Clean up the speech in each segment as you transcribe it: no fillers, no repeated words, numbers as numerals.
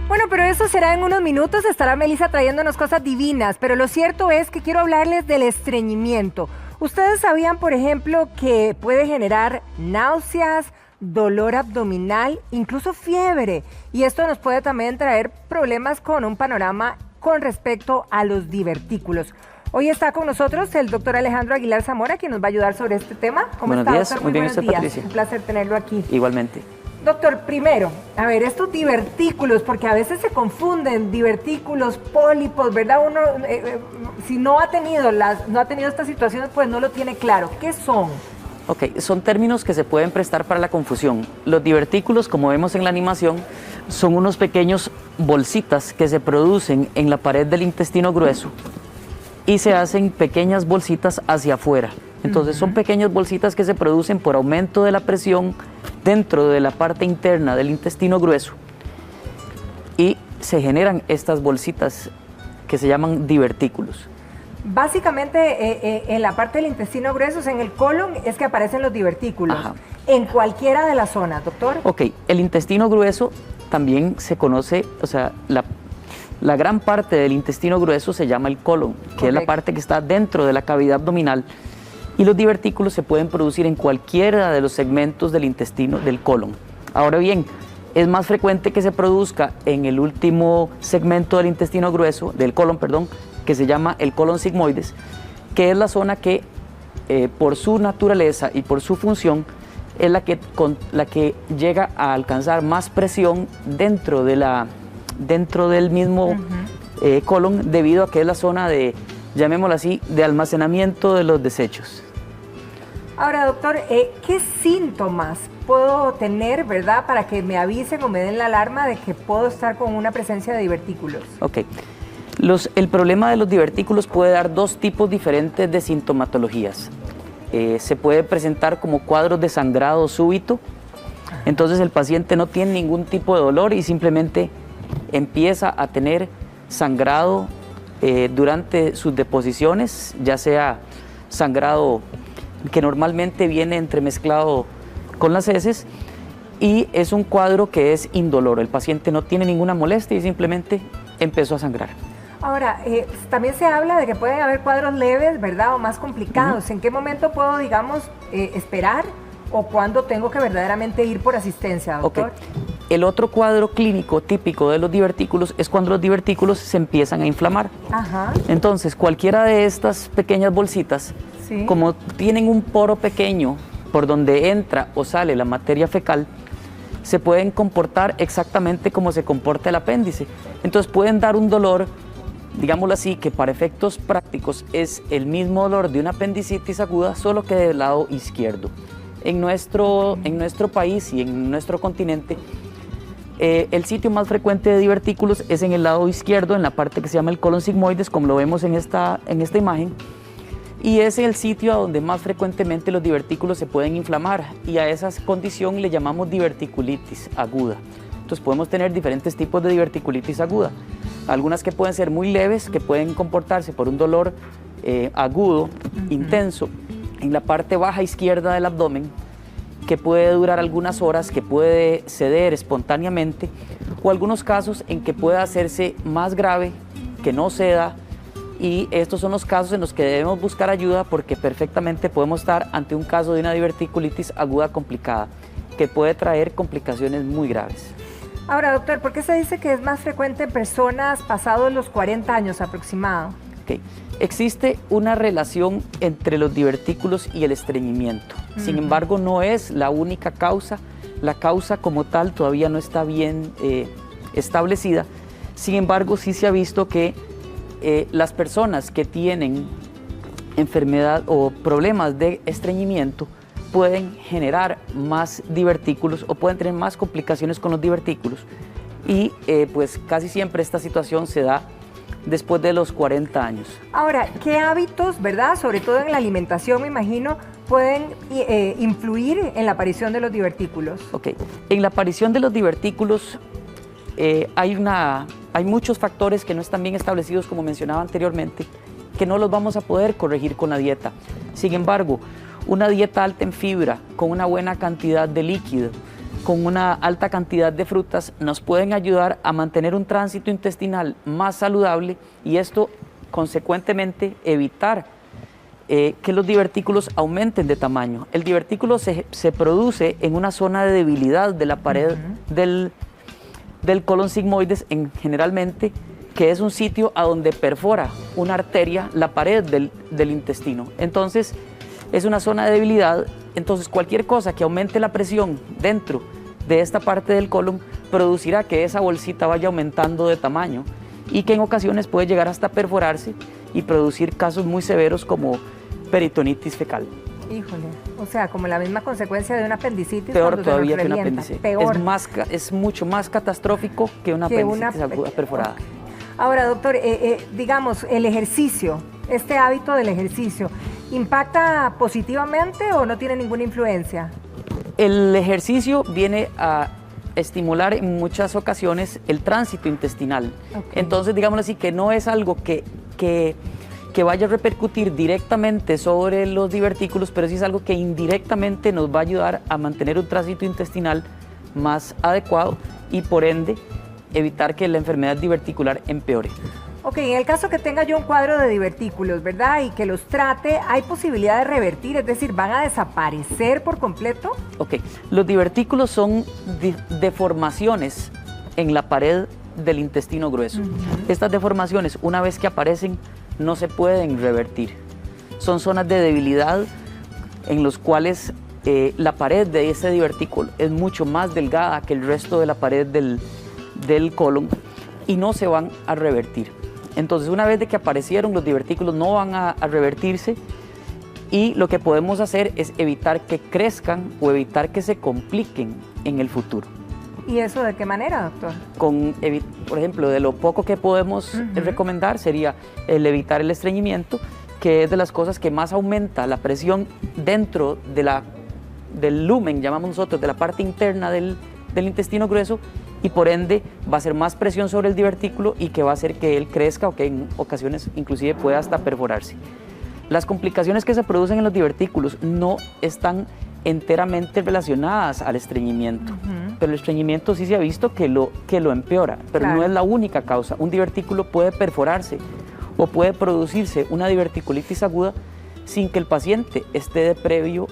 Bueno, pero eso será en unos minutos. Estará Melissa trayéndonos cosas divinas. Pero lo cierto es que quiero hablarles del estreñimiento. ¿Ustedes sabían, por ejemplo, que puede generar náuseas, dolor abdominal, incluso fiebre? Y esto nos puede también traer problemas con un panorama con respecto a los divertículos. Hoy está con nosotros el doctor Alejandro Aguilar Zamora, quien nos va a ayudar sobre este tema. ¿Cómo está, doctor? Muy bien, buenos días. Patricia. Un placer tenerlo aquí. Igualmente. Doctor, primero, a ver, estos divertículos, porque a veces se confunden divertículos, pólipos, ¿verdad? Uno, si no ha tenido estas situaciones, pues no lo tiene claro. ¿Qué son? Ok, son términos que se pueden prestar para la confusión. Los divertículos, como vemos en la animación, son unos pequeños bolsitas que se producen en la pared del intestino grueso y se hacen pequeñas bolsitas hacia afuera. Entonces son pequeñas bolsitas que se producen por aumento de la presión dentro de la parte interna del intestino grueso y se generan estas bolsitas que se llaman divertículos. Básicamente en la parte del intestino grueso, en el colon, es que aparecen los divertículos. Ajá. En cualquiera de las zonas, doctor. Ok, el intestino grueso también se conoce, o sea, la gran parte del intestino grueso se llama el colon, que Correcto. Es la parte que está dentro de la cavidad abdominal. Y los divertículos se pueden producir en cualquiera de los segmentos del intestino del colon. Ahora bien, es más frecuente que se produzca en el último segmento del intestino grueso, del colon, perdón, que se llama el colon sigmoides, que es la zona que por su naturaleza y por su función es la que llega a alcanzar más presión dentro del mismo colon, debido a que es la zona de, llamémoslo así, de almacenamiento de los desechos. Ahora, doctor, ¿qué síntomas puedo tener, verdad, para que me avisen o me den la alarma de que puedo estar con una presencia de divertículos? Ok. El problema de los divertículos puede dar dos tipos diferentes de sintomatologías. Se puede presentar como cuadros de sangrado súbito, entonces el paciente no tiene ningún tipo de dolor y simplemente empieza a tener sangrado durante sus deposiciones, ya sea sangrado que normalmente viene entremezclado con las heces, y es un cuadro que es indoloro. El paciente no tiene ninguna molestia y simplemente empezó a sangrar. Ahora, también se habla de que pueden haber cuadros leves, ¿verdad? O más complicados. ¿En qué momento puedo, digamos, esperar o cuándo tengo que verdaderamente ir por asistencia, doctor? Okay. El otro cuadro clínico típico de los divertículos es cuando los divertículos se empiezan a inflamar. Ajá. Entonces, cualquiera de estas pequeñas bolsitas, sí, como tienen un poro pequeño por donde entra o sale la materia fecal, se pueden comportar exactamente como se comporta el apéndice. Entonces pueden dar un dolor, digámoslo así, que para efectos prácticos es el mismo dolor de una apendicitis aguda, solo que del lado izquierdo. En nuestro país y en nuestro continente, el sitio más frecuente de divertículos es en el lado izquierdo, en la parte que se llama el colon sigmoides, como lo vemos en esta imagen, y es el sitio a donde más frecuentemente los divertículos se pueden inflamar, y a esa condición le llamamos diverticulitis aguda. Entonces podemos tener diferentes tipos de diverticulitis aguda, algunas que pueden ser muy leves, que pueden comportarse por un dolor agudo, intenso, en la parte baja izquierda del abdomen, que puede durar algunas horas, que puede ceder espontáneamente, o algunos casos en que puede hacerse más grave, que no ceda, y estos son los casos en los que debemos buscar ayuda, porque perfectamente podemos estar ante un caso de una diverticulitis aguda complicada, que puede traer complicaciones muy graves. Ahora, doctor, ¿por qué se dice que es más frecuente en personas pasados los 40 años aproximado? Okay. Existe una relación entre los divertículos y el estreñimiento. Sin embargo, no es la única causa. La causa como tal todavía no está bien establecida. Sin embargo, sí se ha visto que las personas que tienen enfermedad o problemas de estreñimiento pueden generar más divertículos o pueden tener más complicaciones con los divertículos, y pues casi siempre esta situación se da después de los 40 años. Ahora, ¿qué hábitos, verdad, sobre todo en la alimentación, me imagino, pueden influir en la aparición de los divertículos? Ok, en la aparición de los divertículos hay muchos factores que no están bien establecidos, como mencionaba anteriormente, que no los vamos a poder corregir con la dieta. Sin embargo, una dieta alta en fibra, con una buena cantidad de líquido, con una alta cantidad de frutas nos pueden ayudar a mantener un tránsito intestinal más saludable y esto consecuentemente evitar que los divertículos aumenten de tamaño. El divertículo se produce en una zona de debilidad de la pared del colon sigmoides generalmente, que es un sitio a donde perfora una arteria la pared del intestino. Entonces es una zona de debilidad, entonces cualquier cosa que aumente la presión dentro de esta parte del colon producirá que esa bolsita vaya aumentando de tamaño y que en ocasiones puede llegar hasta perforarse y producir casos muy severos como peritonitis fecal. Híjole, o sea, como la misma consecuencia de una apendicitis. Peor todavía que una apéndice. Peor. Es mucho más catastrófico que una apendicitis aguda perforada. Okay. Ahora, doctor, digamos, el ejercicio, este hábito del ejercicio, ¿impacta positivamente o no tiene ninguna influencia? El ejercicio viene a estimular en muchas ocasiones el tránsito intestinal. Okay. Entonces, digámoslo así, que no es algo que vaya a repercutir directamente sobre los divertículos, pero sí es algo que indirectamente nos va a ayudar a mantener un tránsito intestinal más adecuado y por ende evitar que la enfermedad diverticular empeore. Ok, en el caso que tenga yo un cuadro de divertículos, ¿verdad? Y que los trate, ¿hay posibilidad de revertir? Es decir, ¿van a desaparecer por completo? Ok, los divertículos son deformaciones en la pared del intestino grueso. Estas deformaciones, una vez que aparecen, no se pueden revertir. Son zonas de debilidad en los cuales la pared de ese divertículo es mucho más delgada que el resto de la pared del colon y no se van a revertir. Entonces, una vez de que aparecieron, los divertículos no van a revertirse y lo que podemos hacer es evitar que crezcan o evitar que se compliquen en el futuro. ¿Y eso de qué manera, doctor? Por ejemplo, de lo poco que podemos recomendar sería el evitar el estreñimiento, que es de las cosas que más aumenta la presión dentro del lumen, llamamos nosotros, de la parte interna del intestino grueso, y por ende va a ser más presión sobre el divertículo y que va a hacer que él crezca o que en ocasiones inclusive pueda hasta perforarse. Las complicaciones que se producen en los divertículos no están enteramente relacionadas al estreñimiento, pero el estreñimiento sí se ha visto que lo empeora, pero no es la única causa. Un divertículo puede perforarse o puede producirse una diverticulitis aguda sin que el paciente esté de previo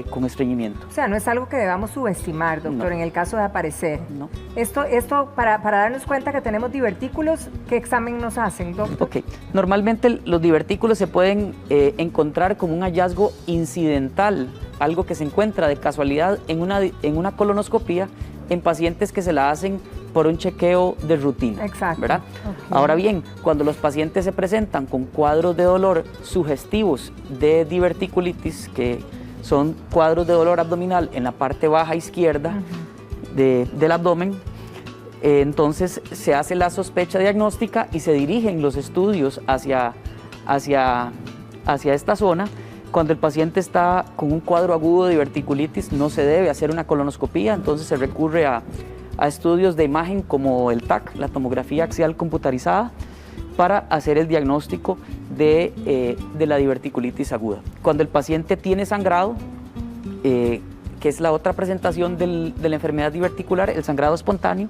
con estreñimiento. O sea, no es algo que debamos subestimar, doctor, no. En el caso de aparecer. No. Esto para darnos cuenta que tenemos divertículos, ¿qué examen nos hacen, doctor? Ok, normalmente los divertículos se pueden encontrar como un hallazgo incidental, algo que se encuentra de casualidad en una colonoscopía en pacientes que se la hacen por un chequeo de rutina. Exacto. ¿Verdad? Okay. Ahora bien, cuando los pacientes se presentan con cuadros de dolor sugestivos de diverticulitis, que son cuadros de dolor abdominal en la parte baja izquierda del abdomen, entonces se hace la sospecha diagnóstica y se dirigen los estudios hacia esta zona. Cuando el paciente está con un cuadro agudo de diverticulitis, no se debe hacer una colonoscopía, entonces se recurre a estudios de imagen como el TAC, la tomografía axial computarizada, para hacer el diagnóstico de la diverticulitis aguda. Cuando el paciente tiene sangrado, que es la otra presentación de la enfermedad diverticular, el sangrado espontáneo,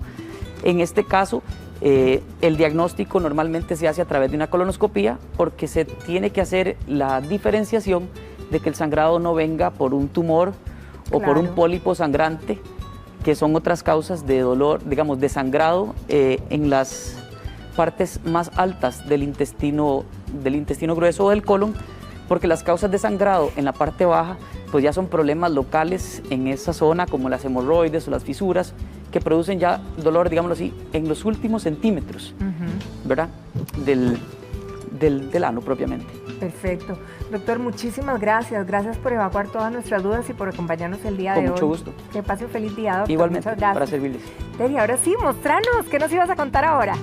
en este caso el diagnóstico normalmente se hace a través de una colonoscopía porque se tiene que hacer la diferenciación de que el sangrado no venga por un tumor o por un pólipo sangrante, que son otras causas de dolor, digamos, de sangrado en las partes más altas del intestino grueso o del colon, porque las causas de sangrado en la parte baja pues ya son problemas locales en esa zona, como las hemorroides o las fisuras, que producen ya dolor, digámoslo así, en los últimos centímetros, ¿verdad? Del ano propiamente. Perfecto. Doctor, muchísimas gracias. Gracias por evacuar todas nuestras dudas y por acompañarnos el día de hoy. Con mucho gusto. Que pase un feliz día, doctor. Igualmente, muchas gracias. para servirles. Teri, ahora sí, mostranos, ¿qué nos ibas a contar ahora?